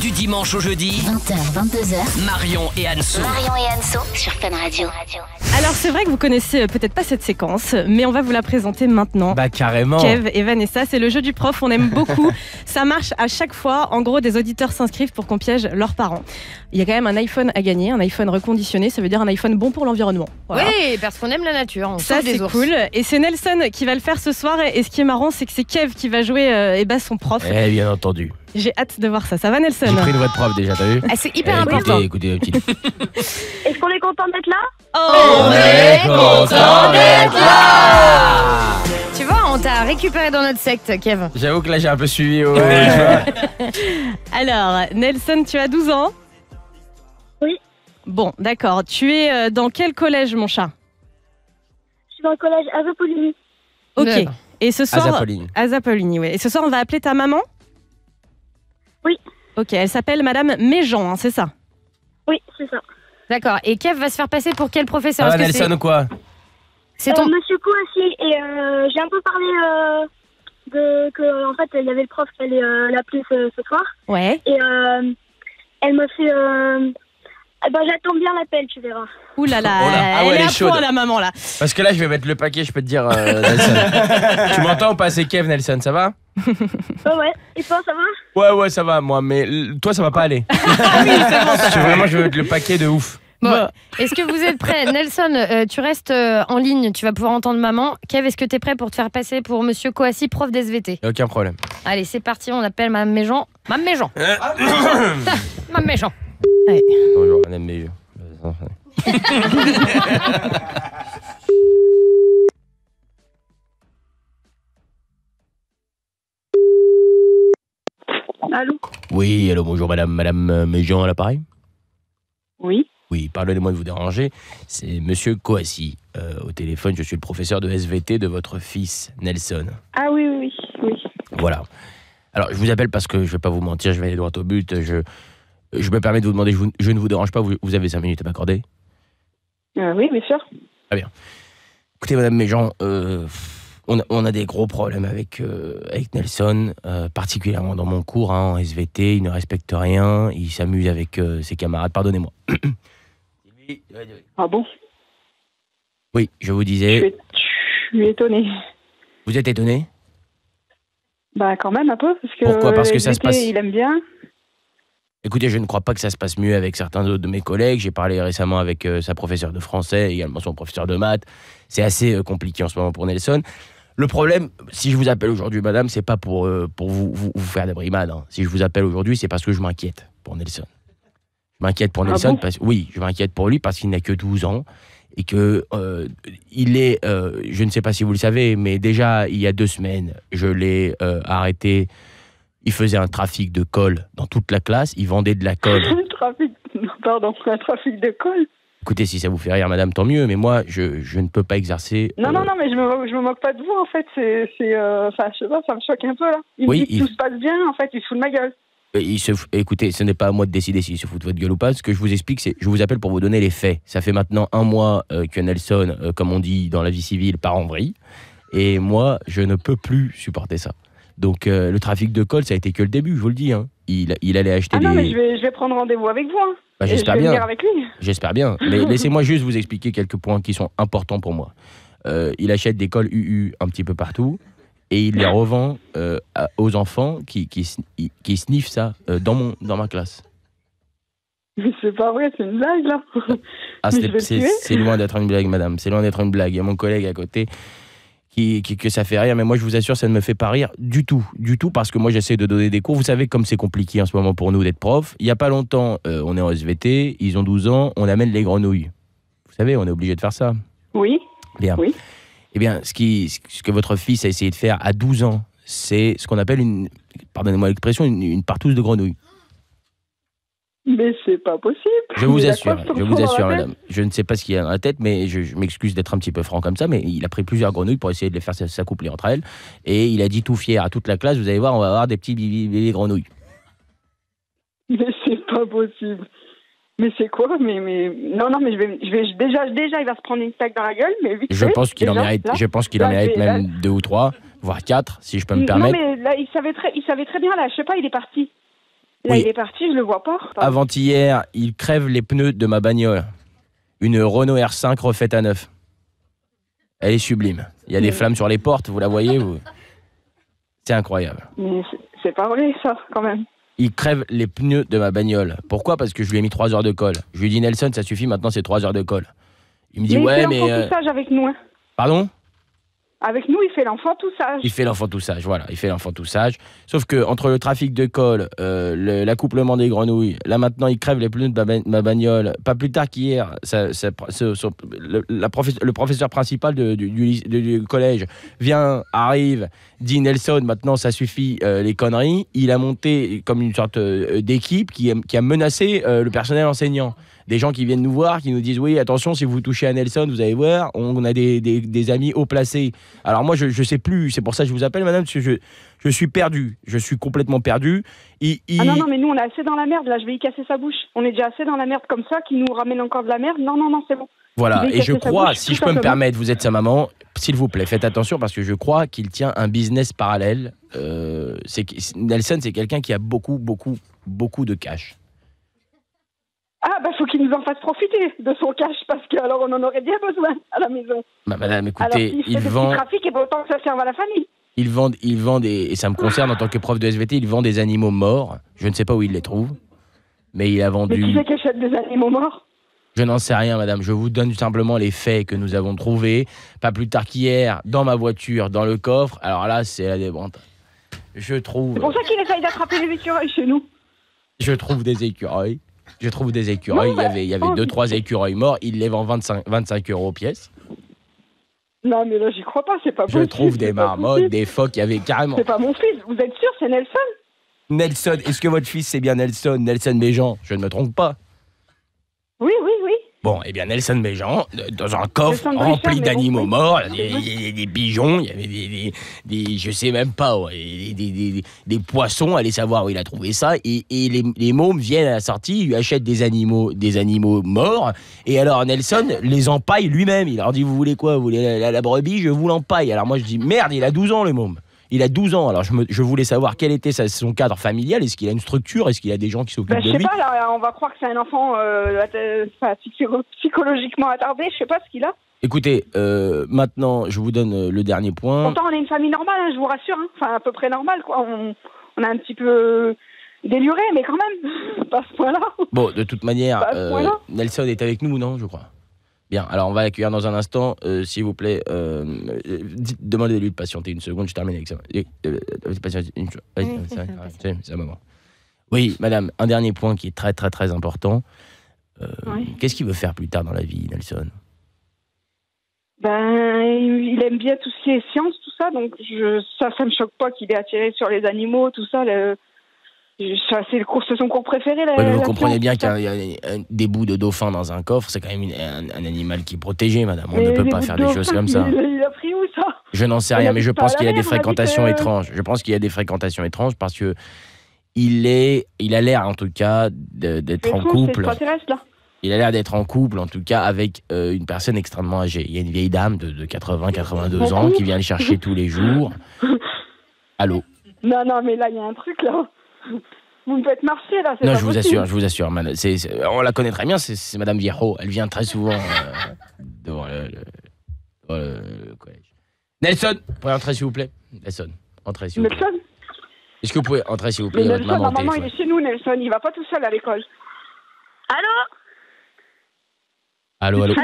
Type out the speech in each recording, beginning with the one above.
Du dimanche au jeudi, 20h, 22h. Marion et Anne-Soul. Marion et Anne-Soul sur Fun Radio. Alors c'est vrai que vous connaissez peut-être pas cette séquence, mais on va vous la présenter maintenant. Bah carrément. Kev et Vanessa, c'est le jeu du prof, on aime beaucoup. Ça marche à chaque fois. En gros, des auditeurs s'inscrivent pour qu'on piège leurs parents. Il y a quand même un iPhone à gagner, un iPhone reconditionné, ça veut dire un iPhone bon pour l'environnement. Voilà. Oui, parce qu'on aime la nature, on Ça sauve c'est les ours. cool. Et c'est Nelson qui va le faire ce soir. Et ce qui est marrant, c'est que c'est Kev qui va jouer son prof. Eh bien entendu. J'ai hâte de voir ça. Ça va Nelson? J'ai pris une voix de prof déjà, t'as vu? Ah, c'est hyper important. Écoutez, le petit. Est-ce qu'on est content d'être là? Oh, est content d'être là. Tu vois, on t'a récupéré dans notre secte, Kev. J'avoue que là j'ai un peu suivi. Tu vois. Alors, Nelson, tu as 12 ans? Oui. Bon, d'accord. Tu es dans quel collège, mon chat? Je suis dans le collège Azopolini. Ok. D'accord. Et ce soir, Azapoline. Azapoline, ouais. Et ce soir, on va appeler ta maman? Oui. Ok, elle s'appelle Madame Méjean, hein, c'est ça? Oui, c'est ça. D'accord. Et Kev va se faire passer pour quel professeur? Ça va Est-ce que Nelson ou quoi? c'est ton... Monsieur Kouassi, et j'ai un peu parlé que en fait il y avait le prof qui allait l'appeler ce soir, Ouais. et elle me fait j'attends bien l'appel, tu verras. Ouh là là, Oh là. Ah ouais, elle elle est est à chaude. point, la maman, là. Parce que là je vais mettre le paquet, je peux te dire Nelson. Tu m'entends ou pas? C'est Kev Nelson, ça va? Ouais. Et toi, ça va? Ouais ça va moi, mais toi ça va pas aller. Ah oui, c'est bon, ça. Vraiment je veux mettre le paquet de ouf. Bon. Est-ce que vous êtes prêts? Nelson, tu restes en ligne, tu vas pouvoir entendre maman. Kev, est-ce que tu es prêt pour te faire passer pour Monsieur Kouassi, prof d'SVT? Y'a aucun problème. Allez, c'est parti, on appelle Mme Méjean. Mme Méjean. Mme Méjean. Bonjour madame Méjean. Allô? Oui, allô, bonjour madame Méjean à l'appareil? Oui. Oui, pardonnez-moi de vous déranger, c'est monsieur Kouassi. Au téléphone, je suis le professeur de SVT de votre fils, Nelson. Ah oui. Voilà. Alors, je vous appelle parce que je vais pas vous mentir, je vais aller droit au but. Je me permets de vous demander, je ne vous dérange pas, vous avez 5 minutes à m'accorder? Oui, bien sûr. Écoutez, madame Méjean, on a des gros problèmes avec Nelson, particulièrement dans mon cours, hein, en SVT. Il ne respecte rien, il s'amuse avec ses camarades. Pardonnez-moi. Ah bon? Oui, je vous disais. Je suis étonnée. Vous êtes étonné? Bah quand même un peu, parce que Pourquoi? Parce que ça se passe- il aime bien. Écoutez, je ne crois pas que ça se passe mieux avec certains autres de mes collègues. J'ai parlé récemment avec sa professeure de français, également son professeur de maths. C'est assez compliqué en ce moment pour Nelson. Le problème, si je vous appelle aujourd'hui, madame, c'est pas pour vous faire des brimades. Hein. Si je vous appelle aujourd'hui, c'est parce que je m'inquiète pour Nelson. Je m'inquiète pour Nelson, bon? oui, je m'inquiète pour lui parce qu'il n'a que 12 ans et que il est, je ne sais pas si vous le savez, mais déjà il y a 2 semaines, je l'ai arrêté. Il faisait un trafic de colle dans toute la classe. Il vendait de la colle. un trafic de colle. Écoutez, si ça vous fait rire, madame, tant mieux. Mais moi, je ne peux pas exercer. Non, mais je me moque pas de vous, en fait. Enfin, je sais pas, ça me choque un peu, là. Il Oui, me dit que tout se passe bien, en fait, il se fout de ma gueule. Écoutez, ce n'est pas à moi de décider s'il se fout de votre gueule ou pas. Ce que je vous explique, c'est je vous appelle pour vous donner les faits. Ça fait maintenant 1 mois que Nelson, comme on dit dans la vie civile, part en vrille. Et moi, je ne peux plus supporter ça. Donc, le trafic de colle, ça a été que le début, je vous le dis. Hein. Il allait acheter non, mais je vais prendre rendez-vous avec vous, hein. Bah, Et j'espère je vais bien. venir avec lui. J'espère bien. Mais laissez-moi juste vous expliquer quelques points qui sont importants pour moi. Il achète des colles UU un petit peu partout et il les revend aux enfants qui sniffent ça dans ma classe. Mais c'est pas vrai, c'est une blague, là. Ah, Mais je vais le tuer. c'est loin d'être une blague, madame. C'est loin d'être une blague. Il y a mon collègue à côté que ça fait rire, mais moi je vous assure, ça ne me fait pas rire du tout, parce que moi j'essaie de donner des cours. Vous savez comme c'est compliqué en ce moment pour nous d'être profs. Il n'y a pas longtemps, on est en SVT, ils ont 12 ans, on amène les grenouilles. Vous savez, on est obligé de faire ça. Oui. Bien. Oui. Eh bien, ce que votre fils a essayé de faire à 12 ans, c'est ce qu'on appelle pardonnez-moi l'expression, une partouze de grenouille. Mais c'est pas possible. Je vous Il a assure, quoi, ce fou dans la tête? madame. Je ne sais pas ce qu'il y a dans la tête, mais je m'excuse d'être un petit peu franc comme ça, mais il a pris plusieurs grenouilles pour essayer de les faire s'accoupler entre elles. Et il a dit tout fier à toute la classe, vous allez voir, on va avoir des petits bébés grenouilles. Mais c'est pas possible. Mais c'est quoi? Mais non, mais déjà, il va se prendre une claque dans la gueule, mais vite Je fait, pense qu'il en déjà, mérite, là. je pense qu'il en Là, mérite j'ai- même 2 ou 3, voire 4, si je peux me Non, permettre. mais là, il savait très bien, là, je sais pas, il est parti. Là, Oui. il est parti, je le vois pas. Pardon. Avant-hier, il crève les pneus de ma bagnole. Une Renault R5 refaite à neuf. Elle est sublime. Il y a des flammes sur les portes, vous la voyez C'est incroyable. Mais c'est pas vrai, ça, quand même. Il crève les pneus de ma bagnole. Pourquoi? Parce que je lui ai mis 3 heures de colle. Je lui ai dit, Nelson, ça suffit, maintenant c'est 3 heures de colle. Il me dit, Mais ouais, il fait mais... l'enfantoussage avec nous. Hein. Pardon? Avec nous, il fait l'enfantoussage. Il fait l'enfantoussage, voilà, il fait l'enfantoussage. Sauf que entre le trafic de colle, l'accouplement des grenouilles, là maintenant il crève les pneus de ma bagnole. Pas plus tard qu'hier, le professeur principal du collège arrive, dit Nelson, maintenant ça suffit les conneries. Il a monté comme une sorte d'équipe qui a menacé le personnel enseignant. Des gens qui viennent nous voir, qui nous disent oui, attention, si vous touchez à Nelson, vous allez voir, on a des amis haut placés. Alors moi, je sais plus, c'est pour ça que je vous appelle, madame, parce que je suis perdu. Je suis complètement perdu. Ah non, mais nous, on est assez dans la merde, là, je vais y casser sa bouche. On est déjà assez dans la merde comme ça, qui nous ramène encore de la merde. Non, c'est bon. Voilà, et je crois, si je peux me simplement. permettre, vous êtes sa maman, s'il vous plaît, faites attention, parce que je crois qu'il tient un business parallèle. Nelson, c'est quelqu'un qui a beaucoup de cash. Ah, faut qu'il nous en fasse profiter de son cash, parce que alors on en aurait bien besoin à la maison. Bah, madame, Alors, écoutez, s'il fait des petits trafics, et autant que ça serve à la famille. il vend et ça me concerne en tant que prof de SVT, il vend des animaux morts. Je ne sais pas où il les trouve, mais il a vendu... Mais qui c'est qui achète des animaux morts? Je n'en sais rien, madame. Je vous donne simplement les faits que nous avons trouvés. Pas plus tard qu'hier, dans ma voiture, dans le coffre. Alors là, c'est la débande. C'est pour ça qu'il essaye d'attraper les écureuils chez nous. Je trouve des écureuils. Non, il y avait 2-3 écureuils morts. Il les vend 25 € pièce. Non, mais là, j'y crois pas, c'est pas possible. Je trouve des marmottes, des phoques. Il y avait carrément... C'est pas mon fils. Vous êtes sûr, c'est Nelson? Nelson, est-ce que votre fils, c'est bien Nelson Méjean? Je ne me trompe pas. Oui. Bon, eh bien, Nelson Méjean, dans un coffre rempli d'animaux morts, il y a des pigeons, il y avait des je sais même pas, ouais, des poissons, allez savoir où il a trouvé ça, et les mômes viennent à la sortie, ils lui achètent des animaux morts, et alors Nelson les empaille lui-même, il leur dit, vous voulez quoi? Vous voulez la brebis? Je vous l'empaille. Alors moi je dis, merde, il a 12 ans le môme. Il a 12 ans, alors je voulais savoir quel était son cadre familial, est-ce qu'il a une structure, est-ce qu'il a des gens qui s'occupent de lui? Je sais pas, là, on va croire que c'est un enfant psychologiquement attardé, je sais pas ce qu'il a. Écoutez, maintenant je vous donne le dernier point. Pourtant on est une famille normale, hein, je vous rassure, hein. Enfin à peu près normale, quoi. On a un petit peu déluré, mais quand même, pas à ce point-là. Bon, de toute manière, point-là. Nelson est avec nous, non, je crois. Bien, alors on va l'accueillir dans un instant, s'il vous plaît. Demandez-lui de patienter une seconde, je termine avec ça. Patientez une seconde. C'est un moment. Oui, madame, un dernier point qui est très très très important. Oui. Qu'est-ce qu'il veut faire plus tard dans la vie, Nelson? Il aime bien tout ce qui est science, tout ça, donc ça me choque pas qu'il ait attiré sur les animaux, tout ça. C'est son cours préféré. Vous comprenez bien qu'il y a des bouts de dauphin dans un coffre, c'est quand même un animal qui est protégé, madame. On ne peut pas faire des choses comme ça. Il a pris où ça? Je n'en sais rien, mais je pense qu'il y a des fréquentations étranges. Je pense qu'il y a des fréquentations étranges parce que il a l'air en tout cas d'être en couple. Il a l'air d'être en couple, en tout cas, avec une personne extrêmement âgée. Il y a une vieille dame de 80-82 ans qui vient le chercher tous les jours. Allô? Non, mais là, il y a un truc, là. Vous me faites marcher, là. Non, je vous assure. On la connaît très bien, c'est Madame Viejo. Elle vient très souvent devant le collège. Nelson, vous pouvez entrer, s'il vous plaît? Nelson, entrez, s'il vous plaît. Nelson? Est-ce que vous pouvez entrer, s'il vous plaît? Nelson, normalement, il est chez nous, Nelson. Il va pas tout seul à l'école. Allô? Allô, maman,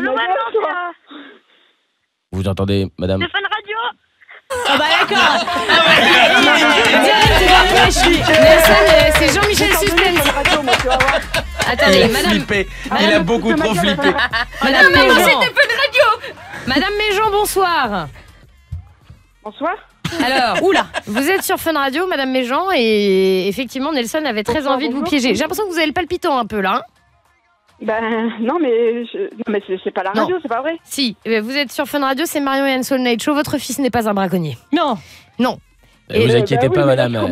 Vous entendez, madame? Fun Radio. Ah bah d'accord. Nelson, c'est Jean-Michel Suspense. Attendez, madame. Flippé. Il a beaucoup trop flippé. Madame Méjean. Madame Méjean, bonsoir. Bonsoir. Alors, oula, vous êtes sur Fun Radio, Madame Méjean, et effectivement, Nelson avait très envie de vous piéger. J'ai l'impression que vous avez le palpitant un peu là. Non, mais c'est pas la radio, c'est pas vrai. Si, vous êtes sur Fun Radio, c'est Marion et Anne Soul Night Show. Votre fils n'est pas un braconnier. Non. Et vous inquiétez pas, madame. Non,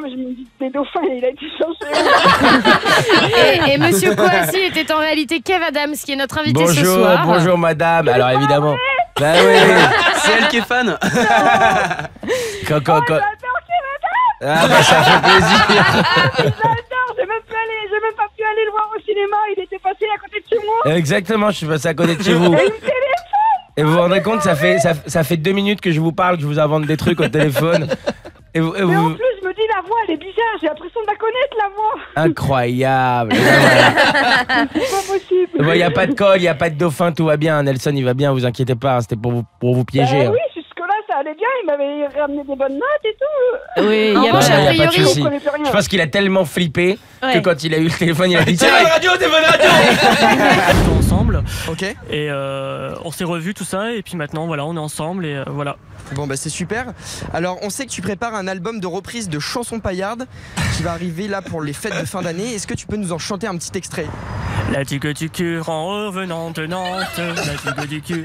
mais je me dis des dauphins, il a été cherché. et Monsieur Coassi était en réalité Kev Adams, qui est notre invité ce soir. Bonjour, madame. Alors évidemment. Bah oui, C'est elle qui est fan. Ah bah ça fait plaisir. J'adore, j'ai même pas pu aller le voir au cinéma, il était passé à côté de chez moi. Exactement, je suis passé à côté de chez vous. Et il me téléphone. Et vous vous rendez compte, ça fait 2 minutes que je vous parle, que je vous invente des trucs au téléphone. Et Mais en plus, je me dis, la voix, elle est bizarre, j'ai l'impression de la connaître, la voix. Incroyable. Et ben voilà. C'est pas possible. Il n'y a pas de colle, il n'y a pas de dauphin, tout va bien. Nelson, il va bien, vous inquiétez pas, hein, c'était pour vous piéger. Hein. Oui, jusque-là, ça allait bien, il m'avait ramené des bonnes notes et tout. Oui, En il y a revanche, Ouais, a y a pas de priori, souci. Je comprenais plus rien. Je pense qu'il a tellement flippé que Ouais. quand il a eu le téléphone, il a dit: T'es bonne radio, t'es bonne radio. ensemble Ok. et on s'est revus tout ça et puis maintenant voilà on est ensemble et voilà. Bon bah c'est super. Alors on sait que tu prépares un album de reprise de chansons paillardes qui va arriver là pour les fêtes de fin d'année. Est-ce que tu peux nous en chanter un petit extrait? La tique du cul en revenant de Nantes, la tique du cul